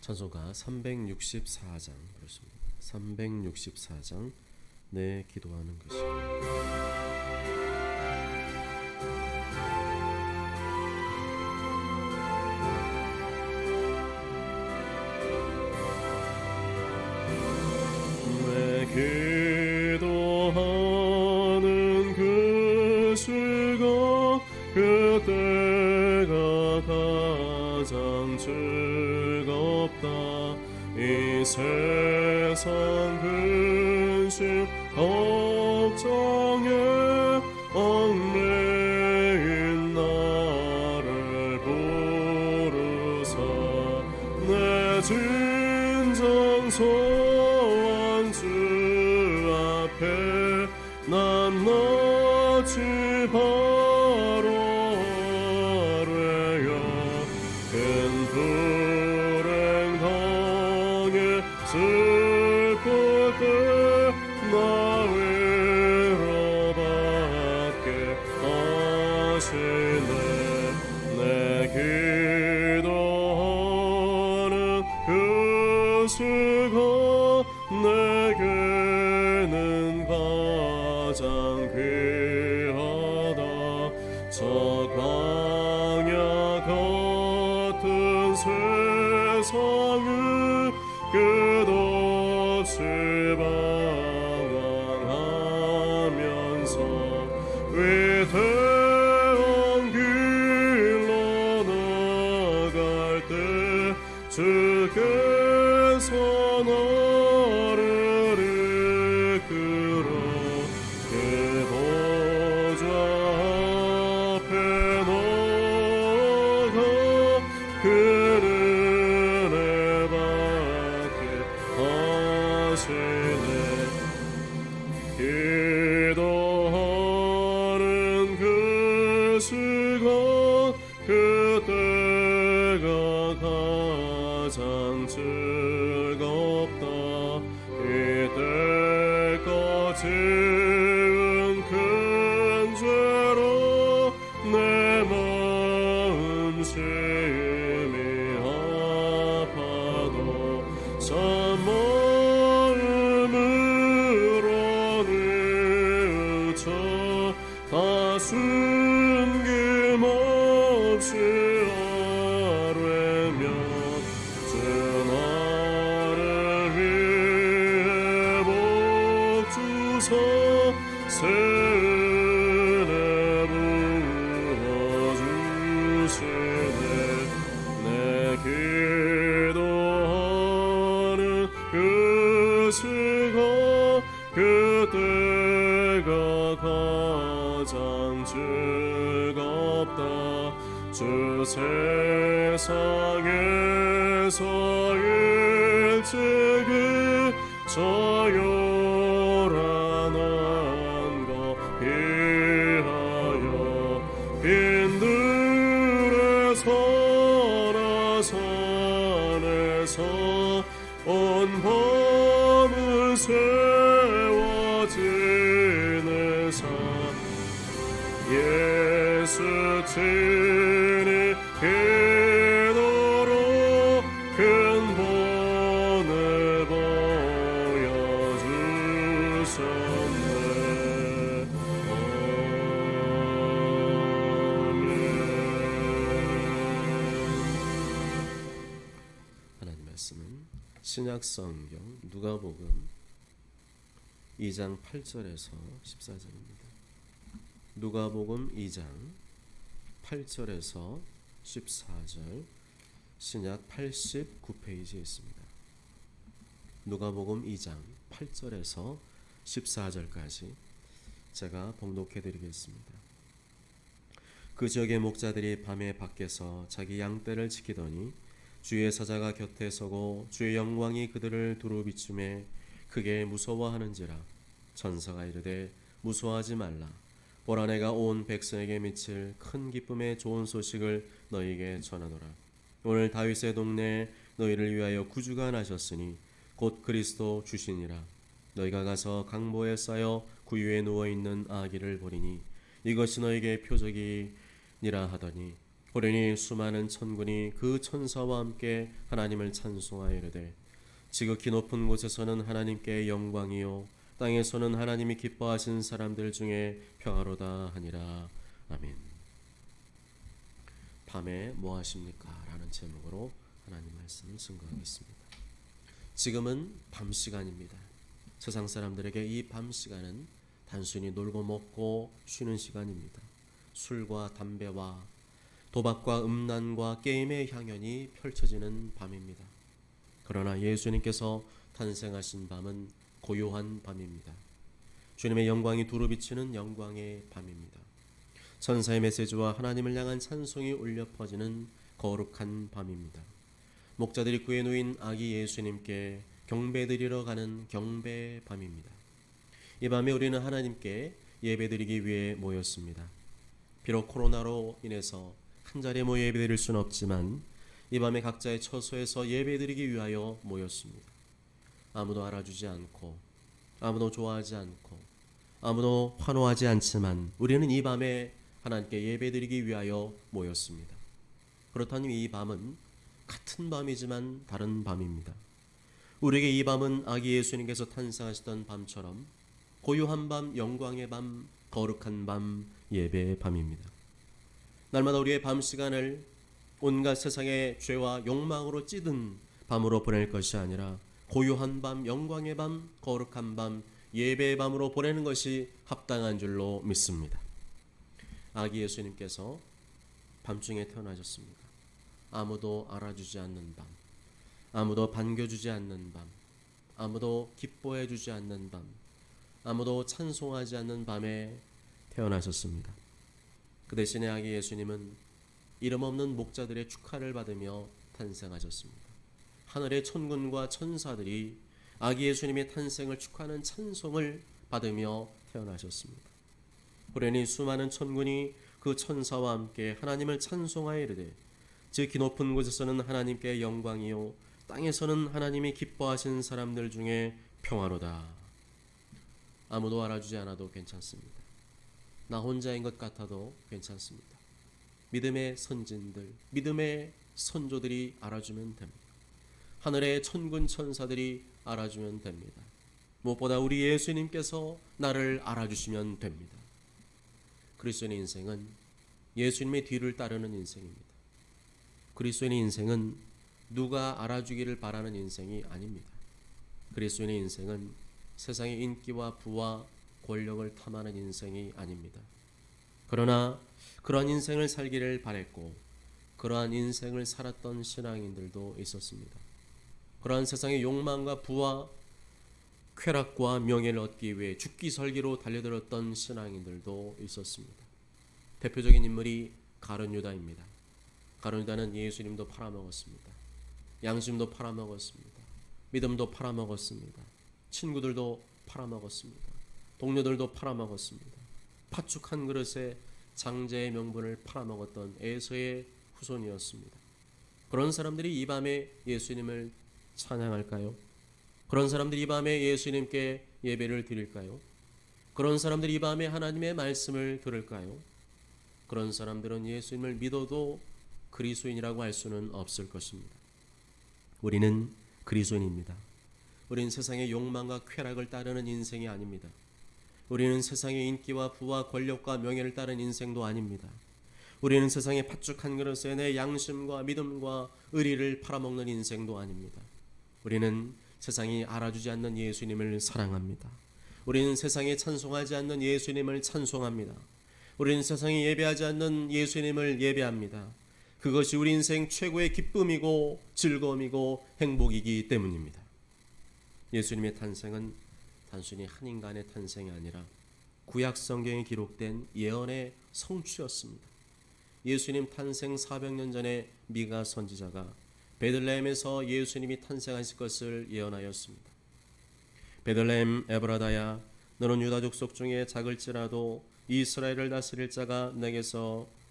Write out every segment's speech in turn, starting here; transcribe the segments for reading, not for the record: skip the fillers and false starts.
찬송가 364장 그렇습니다. 364장 내 기도하는 것입니다. 기도하는 그 시간 그때가 가장 즐겁다. 이 세상 근심 걱정에 얽매인 나를 부르사 내 진정 소원 주 앞에 난 낯이 바로 아뢰어 큰 불행 당해 슬플 때 나 위로받게 하시네. 내 기도하는 그 시간 내게는 가장 귀하다. 저 광야 같은 세상을 끝없이 방황하면서 위대한 길로 나갈 때 주께서 나를 이끌어 그 보좌 앞에 나가 그 은혜 받게 하시네. 기도하는 그 시간 그때가 가장 즐겁다. 이때까지는 큰 죄로 내 마음 심히 아파도 참 마음으로 뉘우쳐 다 숨김없이 아뢰며 주 나를 위해 복 주사 새 은혜 부어주시네. 내 기도하는 그 시간 그때가 가장 즐겁다. 주 세상에서 일찍이 저요란한 것 피하여 빈들의 설화산에서 온 밤을 세워 지내사 예수 친히 기도로 큰 본을 보여주셨네. 하나님 말씀은 신약성경 누가복음 2장 8절에서 14절입니다. 누가복음 2장 8절에서 14절 신약 89페이지에 있습니다. 누가복음 2장 8절에서 14절까지 제가 봉독해 드리겠습니다. 그 지역의 목자들이 밤에 밖에서 자기 양떼를 지키더니 주의 사자가 곁에 서고 주의 영광이 그들을 두루 비추매 크게 무서워하는지라. 천사가 이르되 무서워하지 말라. 보라 내가 온 백성에게 미칠 큰 기쁨의 좋은 소식을 너희에게 전하노라. 오늘 다윗의 동네에 너희를 위하여 구주가 나셨으니 곧 그리스도 주시니라. 너희가 가서 강보에 쌓여 구유에 누워있는 아기를 보리니 이것이 너희에게 표적이니라 하더니 호련히 수많은 천군이 그 천사와 함께 하나님을 찬송하여 이르되 지극히 높은 곳에서는 하나님께 영광이요 땅에서는 하나님이 기뻐하신 사람들 중에 평화로다 하니라. 아멘. 밤에 뭐 하십니까? 라는 제목으로 하나님 말씀을 증거하겠습니다. 지금은 밤 시간입니다. 세상 사람들에게 이 밤 시간은 단순히 놀고 먹고 쉬는 시간입니다. 술과 담배와 도박과 음란과 게임의 향연이 펼쳐지는 밤입니다. 그러나 예수님께서 탄생하신 밤은 고요한 밤입니다. 주님의 영광이 두루 비치는 영광의 밤입니다. 천사의 메시지와 하나님을 향한 찬송이 울려 퍼지는 거룩한 밤입니다. 목자들이 구해 놓인 아기 예수님께 경배드리러 가는 경배 밤입니다. 이 밤에 우리는 하나님께 예배드리기 위해 모였습니다. 비록 코로나로 인해서 한 자리에 모여 예배드릴 수는 없지만 이 밤에 각자의 처소에서 예배드리기 위하여 모였습니다. 아무도 알아주지 않고 아무도 좋아하지 않고 아무도 환호하지 않지만 우리는 이 밤에 하나님께 예배드리기 위하여 모였습니다. 그렇다면 이 밤은 같은 밤이지만 다른 밤입니다. 우리에게 이 밤은 아기 예수님께서 탄생하시던 밤처럼 고요한 밤, 영광의 밤, 거룩한 밤, 예배의 밤입니다. 날마다 우리의 밤 시간을 온갖 세상의 죄와 욕망으로 찌든 밤으로 보낼 것이 아니라 고요한 밤, 영광의 밤, 거룩한 밤, 예배의 밤으로 보내는 것이 합당한 줄로 믿습니다. 아기 예수님께서 밤중에 태어나셨습니다. 아무도 알아주지 않는 밤, 아무도 반겨주지 않는 밤, 아무도 기뻐해주지 않는 밤, 아무도 찬송하지 않는 밤에 태어나셨습니다. 그 대신에 아기 예수님은 이름 없는 목자들의 축하를 받으며 탄생하셨습니다. 하늘의 천군과 천사들이 아기 예수님의 탄생을 축하하는 찬송을 받으며 태어나셨습니다. 호련히 수많은 천군이 그 천사와 함께 하나님을 찬송하여 이르되 지극히 높은 곳에서는 하나님께 영광이요 땅에서는 하나님이 기뻐하신 사람들 중에 평화로다. 아무도 알아주지 않아도 괜찮습니다. 나 혼자인 것 같아도 괜찮습니다. 믿음의 선진들, 믿음의 선조들이 알아주면 됩니다. 하늘의 천군 천사들이 알아주면 됩니다. 무엇보다 우리 예수님께서 나를 알아주시면 됩니다. 그리스도인의 인생은 예수님의 뒤를 따르는 인생입니다. 그리스도인의 인생은 누가 알아주기를 바라는 인생이 아닙니다. 그리스도인의 인생은 세상의 인기와 부와 권력을 탐하는 인생이 아닙니다. 그러나 그러한 인생을 살기를 바랬고 그러한 인생을 살았던 신앙인들도 있었습니다. 그러한 세상의 욕망과 부와 쾌락과 명예를 얻기 위해 죽기 살기로 달려들었던 신앙인들도 있었습니다. 대표적인 인물이 가룟 유다입니다. 가룟 유다는 예수님도 팔아먹었습니다. 양심도 팔아먹었습니다. 믿음도 팔아먹었습니다. 친구들도 팔아먹었습니다. 동료들도 팔아먹었습니다. 팥죽 한 그릇에 장제의 명분을 팔아먹었던 에서의 후손이었습니다. 그런 사람들이 이 밤에 예수님을 찬양할까요? 그런 사람들이 이 밤에 예수님께 예배를 드릴까요? 그런 사람들이 이 밤에 하나님의 말씀을 들을까요? 그런 사람들은 예수님을 믿어도 그리스도인이라고 할 수는 없을 것입니다. 우리는 그리스도인입니다. 우리는 세상의 욕망과 쾌락을 따르는 인생이 아닙니다. 우리는 세상의 인기와 부와 권력과 명예를 따르는 인생도 아닙니다. 우리는 세상의 팥죽 한 그릇에 내 양심과 믿음과 의리를 팔아먹는 인생도 아닙니다. 우리는 세상이 알아주지 않는 예수님을 사랑합니다. 우리는 세상에 찬송하지 않는 예수님을 찬송합니다. 우리는 세상에 예배하지 않는 예수님을 예배합니다. 그것이 우리 인생 최고의 기쁨이고 즐거움이고 행복이기 때문입니다. 예수님의 탄생은 단순히 한 인간의 탄생이 아니라 구약 성경에 기록된 예언의 성취였습니다. 예수님 탄생 400년 전에 미가 선지자가 베들레헴에서 예수님이 탄생하실 것을 예언하였습니다. 베들레헴 에브라다야, 너는 유다 족속 중에 작을지라도 이스라엘을 다스릴 자가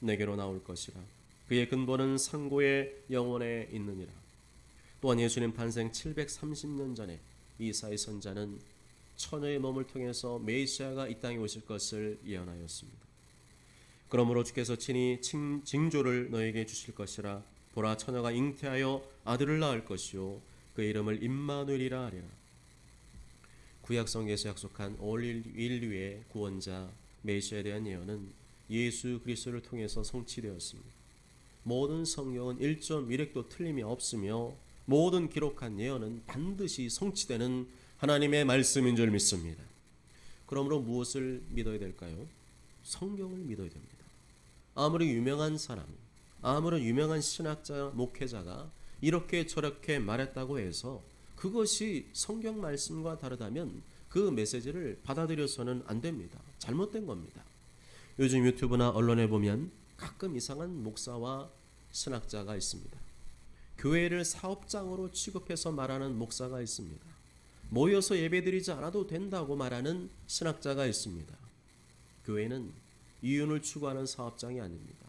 내게로 나올 것이라. 그의 근본은 상고의 영원에 있느니라. 또한 예수님 탄생 730년 전에 이사야 선자는 처녀의 몸을 통해서 메시아가 이 땅에 오실 것을 예언하였습니다. 그러므로 주께서 친히 징조를 너에게 주실 것이라. 보라, 처녀가 잉태하여 아들을 낳을 것이요 그 이름을 임마누엘이라 하리라. 구약 성경에서 약속한 올 인류의 구원자 메시아에 대한 예언은 예수 그리스도를 통해서 성취되었습니다. 모든 성경은 1.1획도 틀림이 없으며 모든 기록한 예언은 반드시 성취되는 하나님의 말씀인 줄 믿습니다. 그러므로 무엇을 믿어야 될까요? 성경을 믿어야 됩니다. 아무리 유명한 사람, 아무리 유명한 신학자, 목회자가 이렇게 저렇게 말했다고 해서 그것이 성경 말씀과 다르다면 그 메시지를 받아들여서는 안 됩니다. 잘못된 겁니다. 요즘 유튜브나 언론에 보면 가끔 이상한 목사와 신학자가 있습니다. 교회를 사업장으로 취급해서 말하는 목사가 있습니다. 모여서 예배드리지 않아도 된다고 말하는 신학자가 있습니다. 교회는 이윤을 추구하는 사업장이 아닙니다.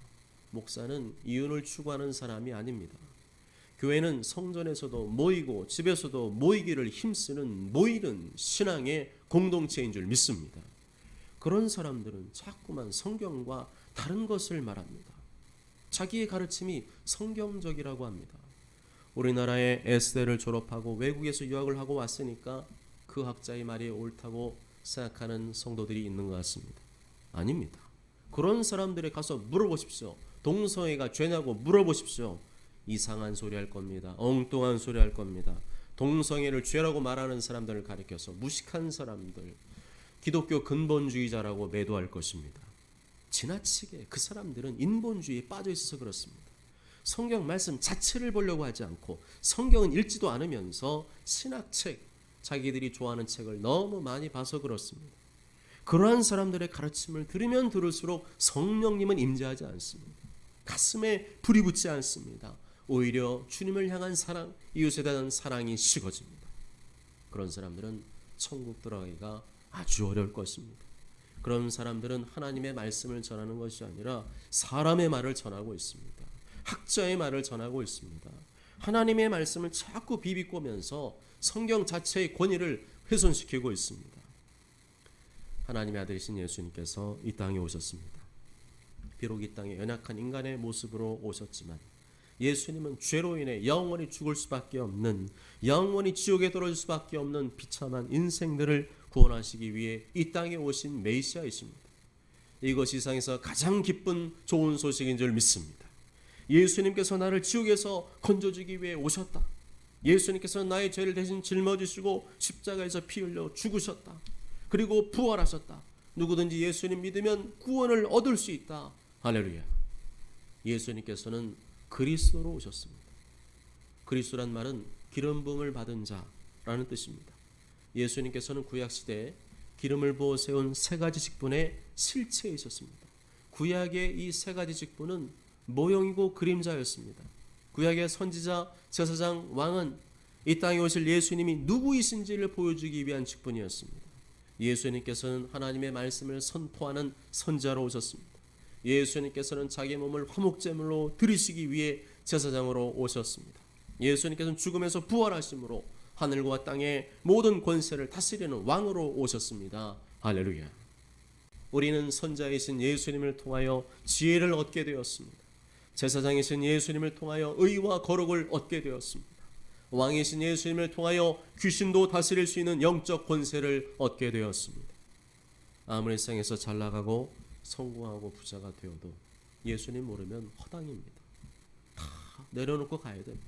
목사는 이윤을 추구하는 사람이 아닙니다. 교회는 성전에서도 모이고 집에서도 모이기를 힘쓰는 모이는 신앙의 공동체인 줄 믿습니다. 그런 사람들은 자꾸만 성경과 다른 것을 말합니다. 자기의 가르침이 성경적이라고 합니다. 우리나라의 S대를 졸업하고 외국에서 유학을 하고 왔으니까 그 학자의 말이 옳다고 생각하는 성도들이 있는 것 같습니다. 아닙니다. 그런 사람들에 가서 물어보십시오. 동성애가 죄냐고 물어보십시오. 이상한 소리 할 겁니다. 엉뚱한 소리 할 겁니다. 동성애를 죄라고 말하는 사람들을 가리켜서 무식한 사람들, 기독교 근본주의자라고 매도할 것입니다. 지나치게 그 사람들은 인본주의에 빠져 있어서 그렇습니다. 성경 말씀 자체를 보려고 하지 않고 성경은 읽지도 않으면서 신학책, 자기들이 좋아하는 책을 너무 많이 봐서 그렇습니다. 그러한 사람들의 가르침을 들으면 들을수록 성령님은 임재하지 않습니다. 가슴에 불이 붙지 않습니다. 오히려 주님을 향한 사랑, 이웃에 대한 사랑이 식어집니다. 그런 사람들은 천국 들어가기가 아주 어려울 것입니다. 그런 사람들은 하나님의 말씀을 전하는 것이 아니라 사람의 말을 전하고 있습니다. 학자의 말을 전하고 있습니다. 하나님의 말씀을 자꾸 비비꼬면서 성경 자체의 권위를 훼손시키고 있습니다. 하나님의 아들이신 예수님께서 이 땅에 오셨습니다. 비록 이 땅에 연약한 인간의 모습으로 오셨지만 예수님은 죄로 인해 영원히 죽을 수밖에 없는, 영원히 지옥에 떨어질 수밖에 없는 비참한 인생들을 구원하시기 위해 이 땅에 오신 메시아이십니다. 이것이 세상에서 가장 기쁜 좋은 소식인 줄 믿습니다. 예수님께서 나를 지옥에서 건져주기 위해 오셨다. 예수님께서 나의 죄를 대신 짊어지시고 십자가에서 피 흘려 죽으셨다. 그리고 부활하셨다. 누구든지 예수님 믿으면 구원을 얻을 수 있다. 할렐루야. 예수님께서는 그리스도로 오셨습니다. 그리스도란 말은 기름 부음을 받은 자라는 뜻입니다. 예수님께서는 구약시대에 기름을 부어 세운 세 가지 직분의 실체이셨습니다. 구약의 이 세 가지 직분은 모형이고 그림자였습니다. 구약의 선지자, 제사장, 왕은 이 땅에 오실 예수님이 누구이신지를 보여주기 위한 직분이었습니다. 예수님께서는 하나님의 말씀을 선포하는 선지자로 오셨습니다. 예수님께서는 자기 몸을 화목제물로 드리시기 위해 제사장으로 오셨습니다. 예수님께서는 죽음에서 부활하심으로 하늘과 땅의 모든 권세를 다스리는 왕으로 오셨습니다. 할렐루야. 우리는 선지자이신 예수님을 통하여 지혜를 얻게 되었습니다. 제사장이신 예수님을 통하여 의와 거룩을 얻게 되었습니다. 왕이신 예수님을 통하여 귀신도 다스릴 수 있는 영적 권세를 얻게 되었습니다. 아무리 세상에서 잘 나가고 성공하고 부자가 되어도 예수님 모르면 허당입니다. 다 내려놓고 가야 됩니다.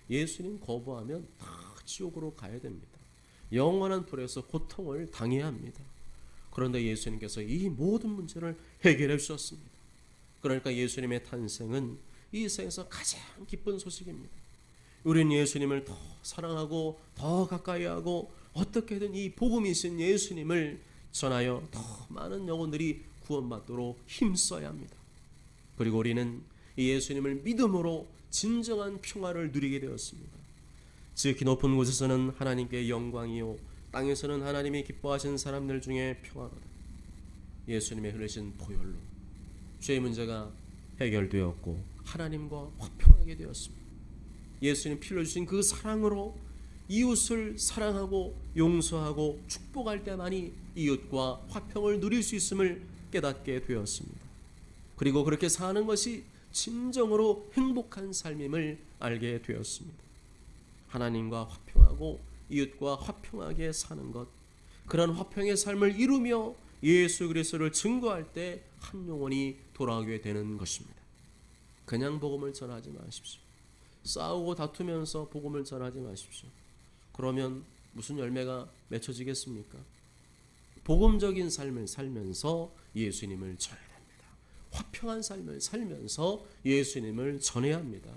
예수님 거부하면 다 지옥으로 가야 됩니다. 영원한 불에서 고통을 당해야 합니다. 그런데 예수님께서 이 모든 문제를 해결해 주셨습니다. 그러니까 예수님의 탄생은 이 세상에서 가장 기쁜 소식입니다. 우리는 예수님을 더 사랑하고 더 가까이 하고 어떻게든 이 복음이신 예수님을 전하여 더 많은 영혼들이 구원받도록 힘써야 합니다. 그리고 우리는 이 예수님을 믿음으로 진정한 평화를 누리게 되었습니다. 지극히 높은 곳에서는 하나님께 영광이요 땅에서는 하나님이 기뻐하시는 사람들 중에 평화로다. 예수님의 흘리신 보혈로 죄의 문제가 해결되었고 하나님과 화평하게 되었습니다. 예수님 피를 주신 그 사랑으로 이웃을 사랑하고 용서하고 축복할 때만이 이웃과 화평을 누릴 수 있음을 깨닫게 되었습니다. 그리고 그렇게 사는 것이 진정으로 행복한 삶임을 알게 되었습니다. 하나님과 화평하고 이웃과 화평하게 사는 것, 그런 화평의 삶을 이루며 예수 그리스도를 증거할 때 한 영혼이 돌아오게 되는 것입니다. 그냥 복음을 전하지 마십시오. 싸우고 다투면서 복음을 전하지 마십시오. 그러면 무슨 열매가 맺혀지겠습니까? 복음적인 삶을 살면서 예수님을 전해야 됩니다. 화평한 삶을 살면서 예수님을 전해야 합니다.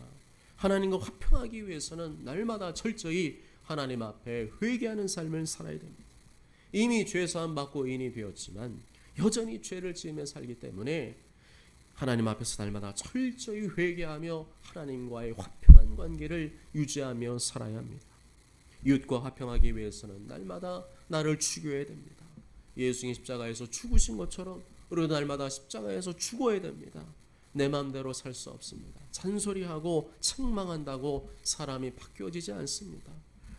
하나님과 화평하기 위해서는 날마다 철저히 하나님 앞에 회개하는 삶을 살아야 됩니다. 이미 죄사함 받고 인이 되었지만 여전히 죄를 지으며 살기 때문에 하나님 앞에서 날마다 철저히 회개하며 하나님과의 화평한 관계를 유지하며 살아야 합니다. 이웃과 화평하기 위해서는 날마다 나를 죽여야 됩니다. 예수님이 십자가에서 죽으신 것처럼 우리도 날마다 십자가에서 죽어야 됩니다. 내 마음대로 살 수 없습니다. 잔소리하고 책망한다고 사람이 바뀌어지지 않습니다.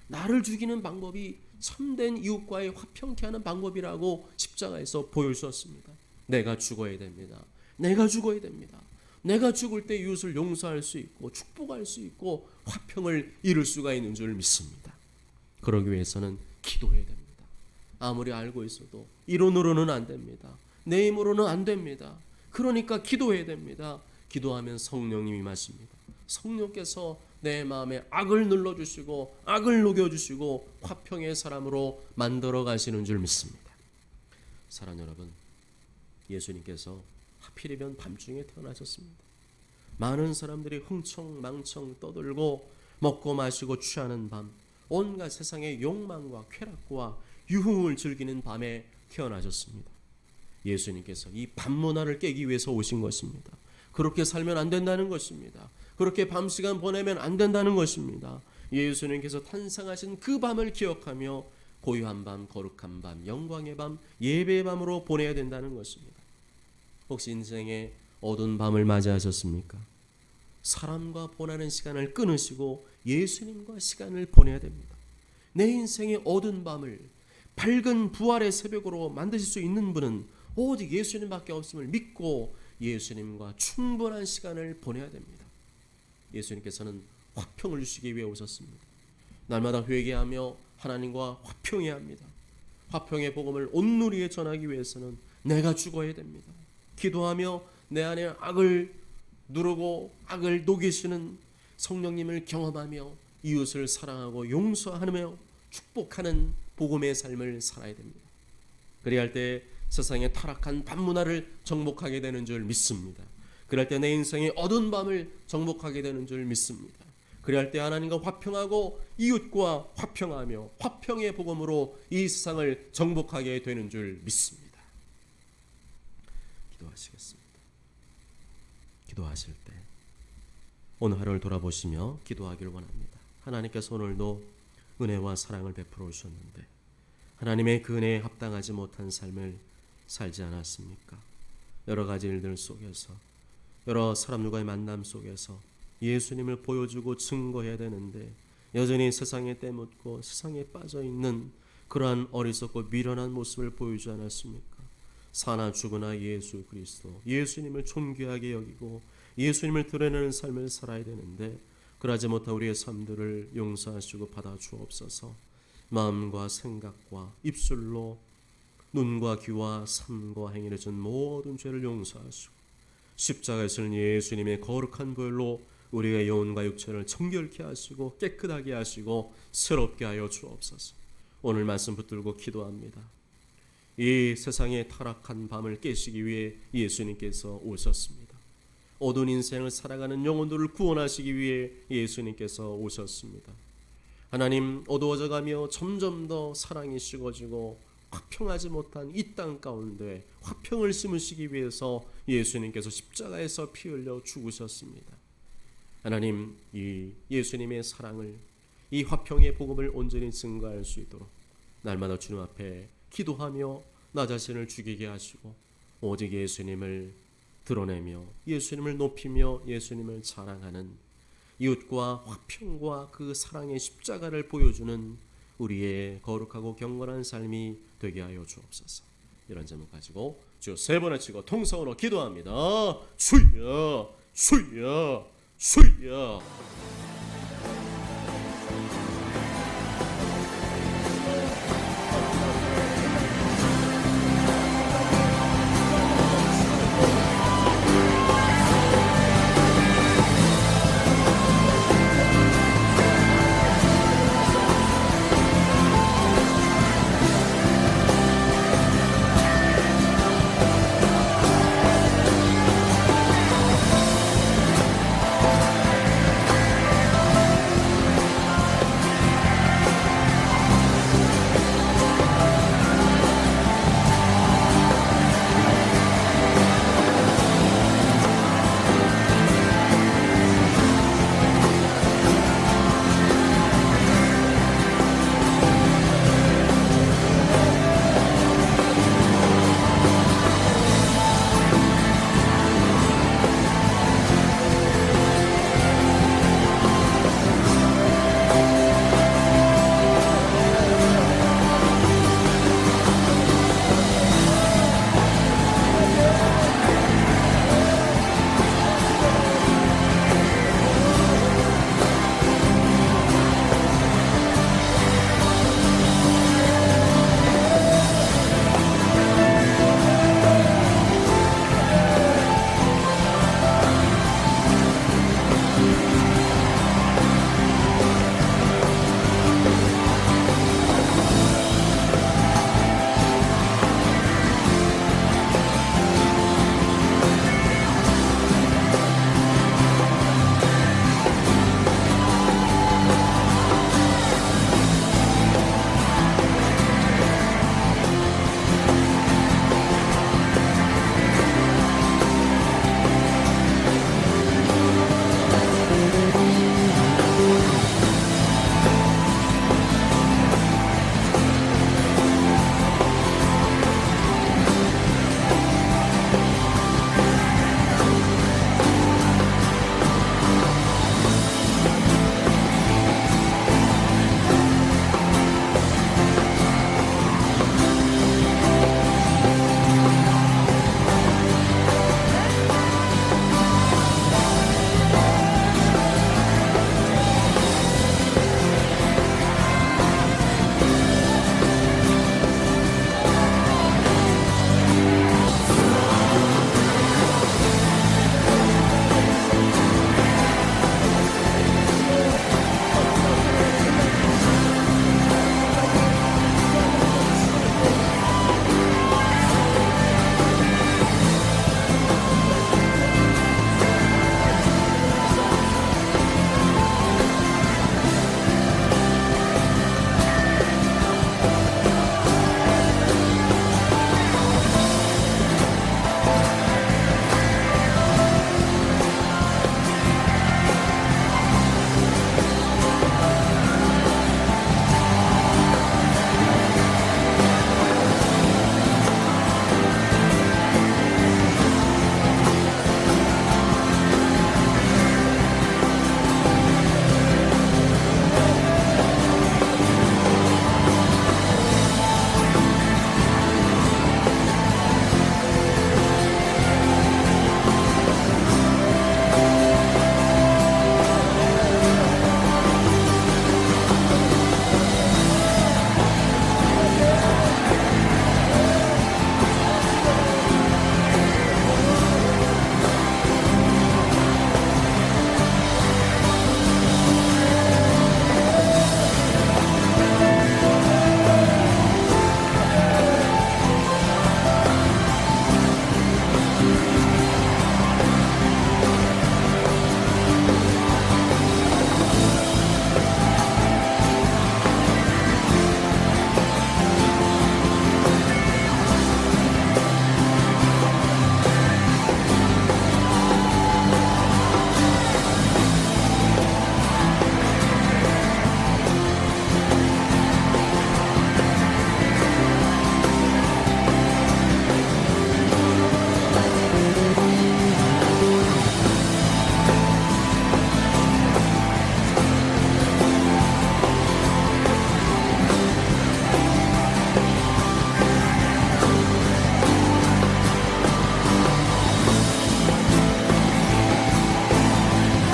나를 죽이는 방법이 참된 이웃과의 화평케 하는 방법이라고 십자가에서 보여주셨습니다. 내가 죽어야 됩니다. 내가 죽어야 됩니다. 내가 죽을 때 이웃을 용서할 수 있고 축복할 수 있고 화평을 이룰 수가 있는 줄 믿습니다. 그러기 위해서는 기도해야 됩니다. 아무리 알고 있어도 이론으로는 안 됩니다. 내 힘으로는 안 됩니다. 그러니까 기도해야 됩니다. 기도하면 성령님이 임하십니다. 성령께서 내 마음에 악을 눌러주시고 악을 녹여주시고 화평의 사람으로 만들어 가시는 줄 믿습니다. 사랑하는 여러분, 예수님께서 하필이면 밤중에 태어나셨습니다. 많은 사람들이 흥청망청 떠들고 먹고 마시고 취하는 밤, 온갖 세상의 욕망과 쾌락과 유흥을 즐기는 밤에 태어나셨습니다. 예수님께서 이 밤문화를 깨기 위해서 오신 것입니다. 그렇게 살면 안 된다는 것입니다. 그렇게 밤 시간 보내면 안 된다는 것입니다. 예수님께서 탄생하신 그 밤을 기억하며 고요한 밤, 거룩한 밤, 영광의 밤, 예배의 밤으로 보내야 된다는 것입니다. 혹시 인생의 어두운 밤을 맞이하셨습니까? 사람과 보내는 시간을 끊으시고 예수님과 시간을 보내야 됩니다. 내 인생의 어두운 밤을 밝은 부활의 새벽으로 만드실 수 있는 분은 오직 예수님밖에 없음을 믿고 예수님과 충분한 시간을 보내야 됩니다. 예수님께서는 화평을 주시기 위해 오셨습니다. 날마다 회개하며 하나님과 화평해야 합니다. 화평의 복음을 온 누리에 전하기 위해서는 내가 죽어야 됩니다. 기도하며 내 안에 악을 누르고 악을 녹이시는 성령님을 경험하며 이웃을 사랑하고 용서하며 축복하는 복음의 삶을 살아야 됩니다. 그래야 할 때 세상의 타락한 밤문화를 정복하게 되는 줄 믿습니다. 그럴 때 내 인생의 어두운 밤을 정복하게 되는 줄 믿습니다. 그래야 할 때 하나님과 화평하고 이웃과 화평하며 화평의 복음으로 이 세상을 정복하게 되는 줄 믿습니다. 기도하시겠습니다. 기도하실 때 오늘 하루를 돌아보시며 기도하기를 원합니다. 하나님께서 오늘도 은혜와 사랑을 베풀어 주셨는데 하나님의 그 은혜에 합당하지 못한 삶을 살지 않았습니까? 여러 가지 일들 속에서 여러 사람들과의 만남 속에서 예수님을 보여주고 증거해야 되는데 여전히 세상에 때묻고 세상에 빠져있는 그러한 어리석고 미련한 모습을 보이지 않았습니까? 사나 죽으나 예수 그리스도, 예수님을 존귀하게 여기고 예수님을 드러내는 삶을 살아야 되는데 그러지 못한 우리의 삶들을 용서하시고 받아 주옵소서. 마음과 생각과 입술로 눈과 귀와 삶과 행위를 준 모든 죄를 용서하시고 십자가에 쓰는 예수님의 거룩한 보혈로 우리의 영혼과 육체를 정결케 하시고 깨끗하게 하시고 새롭게 하여 주옵소서. 오늘 말씀 붙들고 기도합니다. 이 세상의 타락한 밤을 깨시기 위해 예수님께서 오셨습니다. 어두운 인생을 살아가는 영혼들을 구원하시기 위해 예수님께서 오셨습니다. 하나님, 어두워져가며 점점 더 사랑이 식어지고 화평하지 못한 이 땅 가운데 화평을 심으시기 위해서 예수님께서 십자가에서 피 흘려 죽으셨습니다. 하나님, 이 예수님의 사랑을, 이 화평의 복음을 온전히 증거할 수 있도록 날마다 주님 앞에 기도하며 나 자신을 죽이게 하시고 오직 예수님을 드러내며 예수님을 높이며 예수님을 자랑하는 이웃과 화평과 그 사랑의 십자가를 보여주는 우리의 거룩하고 경건한 삶이 되게 하여 주옵소서. 이런 제목 가지고 주 세 번을 치고 통성으로 기도합니다. 주여 주여 주여.